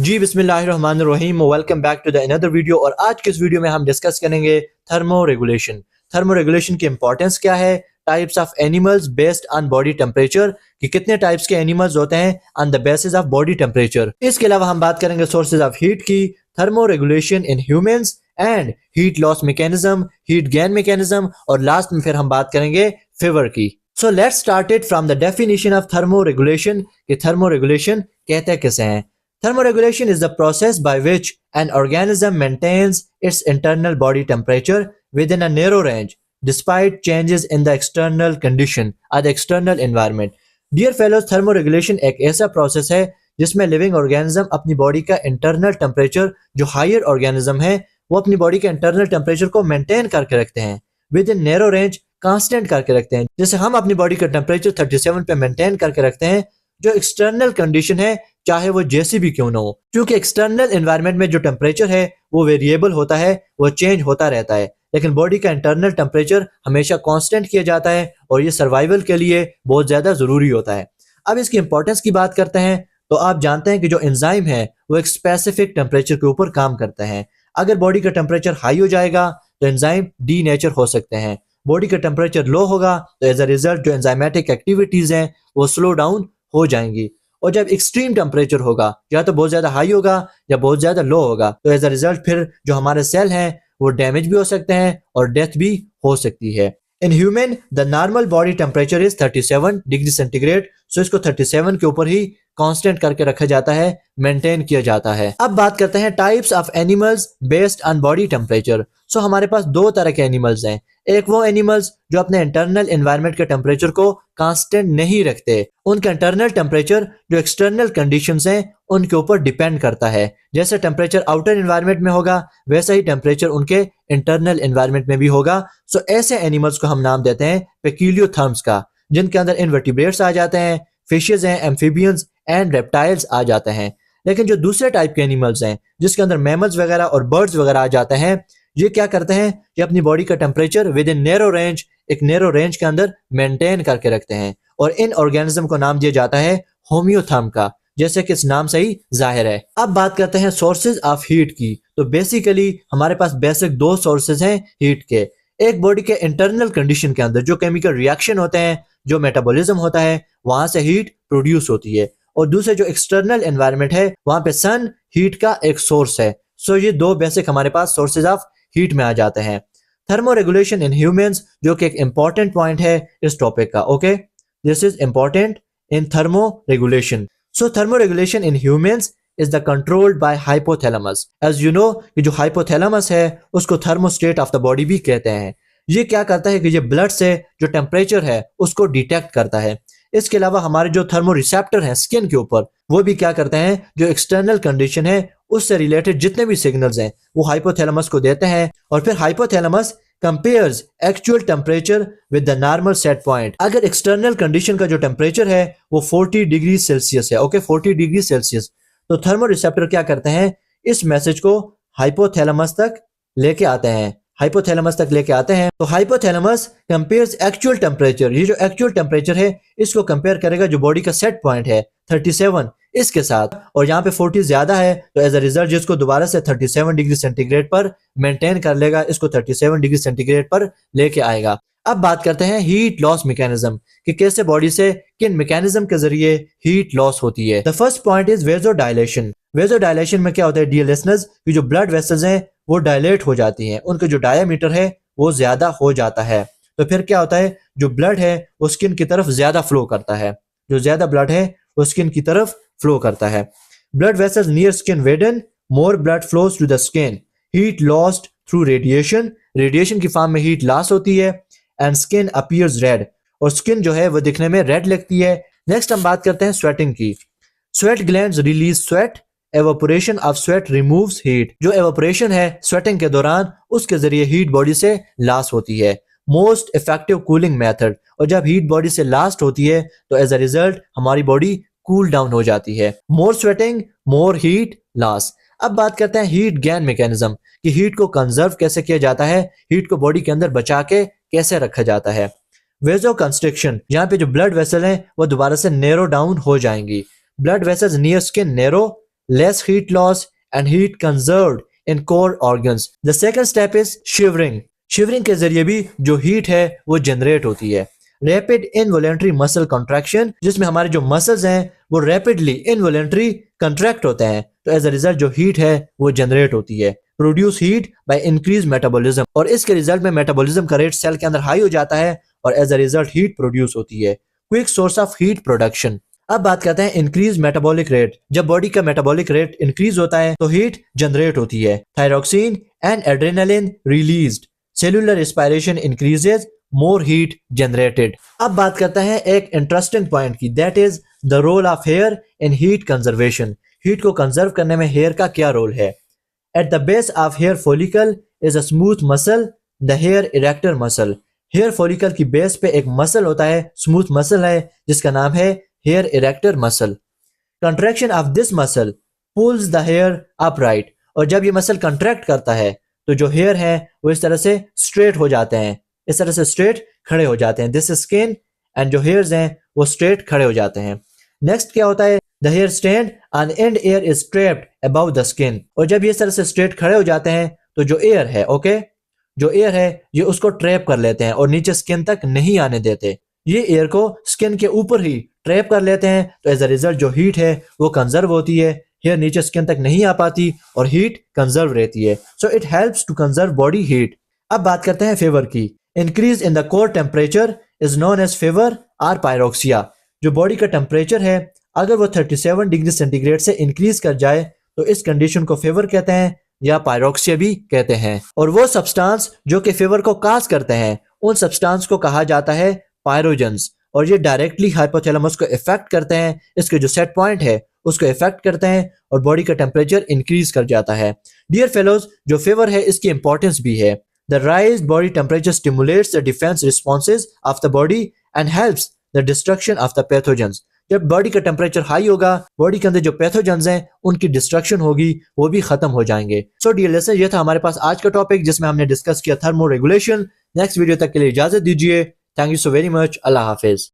जी बिस्मिल्लाहिर्रहमानिर्रहीम, welcome back to the another video. और आज के इस वीडियो में हम डिस्कस करेंगे थर्मो रेगुलेशन। थर्मो रेगुलेशन की इंपॉर्टेंस क्या है, types of animals based on body temperature, कि कितने टाइप्स के एनिमल्स होते हैं on the basis of body temperature. इसके अलावा हम बात करेंगे सोर्सेज ऑफ हीट की, thermo regulation in humans and heat loss mechanism, heat gain mechanism, और लास्ट में फिर हम बात करेंगे फीवर की। So let's start it from the definition of thermo regulation, कि थर्मो रेगुलेशन कहते किसे हैं। Thermoregulation is the process by which an organism maintains its internal body temperature within a narrow range despite changes in the external condition or the external environment. Dear fellows, thermoregulation एक ऐसा process है जिसमें living organism अपनी body का internal temperature, जो higher organism है वो अपनी बॉडी का इंटरनल टेम्परेचर को मेंटेन करके रखते हैं with in narrow range, constant करके रखते हैं। जैसे हम अपनी बॉडी का टेम्परेचर 37 पे मेंटेन करके रखते हैं, जो एक्सटर्नल कंडीशन है चाहे वो जैसी भी क्यों ना हो, क्योंकि एक्सटर्नल एनवायरनमेंट में जो टेम्परेचर है वो वेरिएबल होता है, वो चेंज होता रहता है, लेकिन बॉडी का इंटरनल टेम्परेचर हमेशा कांस्टेंट किया जाता है और ये सर्वाइवल के लिए बहुत ज्यादा जरूरी होता है। अब इसकी इंपॉर्टेंस की बात करते हैं तो आप जानते हैं कि जो एंजाइम है वो एक स्पेसिफिक टेम्परेचर के ऊपर काम करते हैं। अगर बॉडी का टेम्परेचर हाई हो जाएगा तो एंजाइम डी नेचर हो सकते हैं, बॉडी का टेम्परेचर लो होगा तो एज अ रिजल्ट जो एंजाइमेटिक एक्टिविटीज हैं वो स्लो डाउन हो जाएंगी। और जब एक्सट्रीम टेम्परेचर होगा, या तो बहुत ज्यादा हाई होगा या बहुत ज्यादा लो होगा, तो एज अ रिजल्ट फिर जो हमारे सेल हैं वो डैमेज भी हो सकते हैं और डेथ भी हो सकती है। In human the normal body temperature is 37 degree centigrade. So इसको 37 के ऊपर ही कांस्टेंट करके रखा जाता है, मेंटेन किया जाता है। अब बात करते हैं types of animals based on body temperature. So हमारे पास दो तरह के एनिमल्स हैं। एक वो एनिमल्स जो अपने इंटरनल एनवायरनमेंट के टेम्परेचर को कांस्टेंट नहीं रखते, उनका इंटरनल टेम्परेचर जो एक्सटर्नल कंडीशंस हैं उनके ऊपर डिपेंड करता है। जैसे टेम्परेचर आउटर एनवायरनमेंट में होगा वैसा ही टेम्परेचर उनके इंटरनल एनवायरनमेंट में भी होगा। सो ऐसे एनिमल्स को हम नाम देते हैं पेक्यूलियोथर्म्स का, जिनके अंदर इनवर्टिब्रेट्स आ जाते हैं, फिशेज हैं, एम्फीबियंस एंड रेप्टाइल्स आ जाते हैं। लेकिन जो दूसरे टाइप के एनिमल्स हैं जिसके अंदर मैमल्स वगैरह और बर्ड्स वगैरह आ जाते हैं, ये क्या करते हैं, ये अपनी बॉडी का temperature with in narrow range, एक नैरो रेंज के अंदर मेंटेन करके रखते हैं। और इन ऑर्गेनिज्म को नाम दिया जाता है होम्योथर्म का, जैसे कि इस नाम से ही जाहिर है। अब बात करते हैं सोर्सेज ऑफ हीट की। तो बेसिकली हमारे पास बेसिक दो सोर्सेज हैं हीट के। एक बॉडी के इंटरनल कंडीशन के अंदर जो केमिकल रिएक्शन होते हैं, जो मेटाबॉलिज्म होता है, वहां से हीट प्रोड्यूस होती है। और दूसरे जो एक्सटर्नल एनवायरनमेंट है वहां पे सन हीट का एक सोर्स है। सो ये दो बेसिक हमारे पास सोर्सेज ऑफ हीट में आ जाते हैं। थर्मो रेगुलेशन इन ह्यूमंस जो कि एक इंपॉर्टेंट पॉइंट है इस टॉपिक का। Okay, this is important in thermo regulation. So thermo regulation in humans is the controlled by hypothalamus. As you know कि जो हाइपोथैलेमस है उसको थर्मोस्टेट ऑफ द बॉडी भी कहते हैं। ये क्या करता है कि ये ब्लड से जो टेम्परेचर है उसको डिटेक्ट करता है। इसके अलावा हमारे जो थर्मो रिसेप्टर हैं स्किन के ऊपर, वो भी क्या करते हैं, जो एक्सटर्नल कंडीशन है उससे रिलेटेड जितने भी सिग्नल्स हैं वो हाइपोथैलेमस को देते हैं। और फिर hypothalamus compares actual temperature with the normal set point. अगर एक्सटर्नल कंडीशन का जो टेम्परेचर है वो 40 डिग्री सेल्सियस है, ओके 40 डिग्री सेल्सियस, तो थर्मो रिसेप्टर क्या करते हैं, इस मैसेज को हाइपोथैलेमस तक लेके आते हैं, हाइपोथैलेमस तक लेके आते हैं। तो हाइपोथैलेमस कंपेयर्स एक्चुअल टेम्परेचर, ये जो एक्चुअल टेम्परेचर है इसको कंपेयर करेगा जो बॉडी का सेट पॉइंट है 37 इसके साथ, और यहाँ पे 40 ज्यादा है तो एज अ रिजल्ट जिसको दोबारा से 37 डिग्री सेंटीग्रेड पर मेंटेन कर लेगा, इसको 37 डिग्री सेंटीग्रेड पर लेके आएगा। अब बात करते हैं हीट लॉस मैकेनिज्म, कि कैसे बॉडी से किन मैकेनिज्म के जरिए हीट लॉस होती है। The first point is vasodilation. Vasodilation में क्या होता है डियर लिसनर्स, कि जो ब्लड वेसल्स हैं वो डायलेट हो जाती हैं, उनका जो डायमीटर है वो ज्यादा हो जाता है। तो फिर क्या होता है, जो ब्लड है वो स्किन की तरफ ज्यादा फ्लो करता है, जो ज्यादा ब्लड है वो स्किन की तरफ फ्लो करता है। Blood vessels near skin widen, more blood flows to the skin. Heat lost through radiation, radiation की फॉर्म में हीट लॉस होती है। एंड स्किन अपीयर्स रेड, और स्किन जो है वो दिखने में रेड लगती है। नेक्स्ट हम बात करते हैं स्वेटिंग की। Sweat glands release sweat, evaporation of sweat removes heat. जो एवापोरेशन है स्वेटिंग के दौरान उसके जरिए हीट बॉडी से लॉस होती है। मोस्ट इफेक्टिव कूलिंग मेथड, और जब हीट बॉडी से लॉस्ट होती है तो एज अ रिजल्ट हमारी बॉडी कूल डाउन हो जाती है। मोर स्वेटिंग मोर हीट लॉस। अब बात करते हैं हीट गेन मैकेनिज्म, कि हीट को कंजर्व कैसे किया जाता है, हीट को बॉडी के अंदर बचा के कैसे रखा जाता है। वेजो कंस्ट्रिक्शन, यहाँ पे जो ब्लड वेसल हैं वो दोबारा से नैरो डाउन हो जाएंगी। Blood vessels near skin narrow, less heat loss and heat conserved in core organs. The second step is shivering. Shivering के जरिए भी जो हीट है वो जनरेट होती है. रैपिड इनवॉलेंट्री मसल कॉन्ट्रैक्शन, जिसमें हमारे जो मसल्स हैं वो रैपिडली इनवॉलेंट्री कंट्रैक्ट होते हैं, तो एज अ रिजल्ट जो हीट है वो जनरेट होती है. Produce heat by increase metabolism, और इसके रिजल्ट में मेटाबॉलिज्म का रेट सेल के अंदर हाई हो जाता है और as a result heat produce होती है. Quick source of heat production. अब बात करते हैं इंक्रीज मेटाबॉलिक रेट. जब बॉडी का मेटाबॉलिक रेट इंक्रीज होता है तो हीट जनरेट होती है. Thyroxine and adrenaline released, cellular respiration increases, more heat generated. अब बात करते हैं एक इंटरेस्टिंग पॉइंट की, that is the role of hair in heat conservation. Heat को कंजर्व करने में हेयर का क्या रोल है? At the base of hair follicle is a smooth muscle, the hair erector muscle. Hair follicle की base पे एक मसल होता है, स्मूथ मसल है, जिसका नाम है hair erector muscle. Contraction of this muscle pulls the hair upright, और जब ये मसल कंट्रैक्ट करता है तो जो हेयर है वो इस तरह से स्ट्रेट हो जाते हैं, इस तरह से स्ट्रेट खड़े हो जाते हैं. दिस स्किन एंड जो हेयर्स हैं वो स्ट्रेट खड़े हो जाते हैं. नेक्स्ट क्या होता है? The hair stand on end air is trapped above the skin, और जब ये इस तरह से स्ट्रेट खड़े हो जाते हैं तो जो एयर है, जो एयर है ये उसको ट्रैप कर लेते हैं और नीचे स्किन तक नहीं आने देते. ये एयर को स्किन के ऊपर ही ट्रैप कर लेते हैं, तो एज अ रिजल्ट जो हीट है वो कंजर्व होती है. हेयर नीचे स्किन तक नहीं आ पाती और हीट कंजर्व रहती है. So it helps to conserve body heat. अब बात करते हैं फेवर की. Increase in the core temperature is known as fever और पायरोक्सिया. जो बॉडी का टेम्परेचर है अगर वो 37 डिग्री सेंटीग्रेड से इंक्रीज कर जाए तो इस कंडीशन को फेवर कहते हैं या पायरोक्सिया भी कहते हैं. और वो सब्सटेंस जो कि फेवर को काज करते हैं उन सब्सटेंस को कहा जाता है पायरोजेंस, और ये डायरेक्टली हाइपोथैलेमस को इफेक्ट करते हैं. इसके जो सेट पॉइंट है उसको इफेक्ट करते हैं और बॉडी का टेम्परेचर इंक्रीज कर जाता है. डियर फेलोज, जो फेवर है इसकी इंपॉर्टेंस भी है. The राइज्ड body temperature stimulates the defence responses of the body and helps the destruction of the pathogens. जब बॉडी का टेम्परेचर हाई होगा, बॉडी के अंदर जो पैथोजेंस हैं उनकी डिस्ट्रक्शन होगी, वो भी खत्म हो जाएंगे. सो डियर लिसनर, ये था हमारे पास आज का टॉपिक जिसमें हमने डिस्कस किया थर्मो रेगुलेशन. नेक्स्ट वीडियो तक के लिए इजाजत दीजिए. Thank you so very much. Allah Hafiz.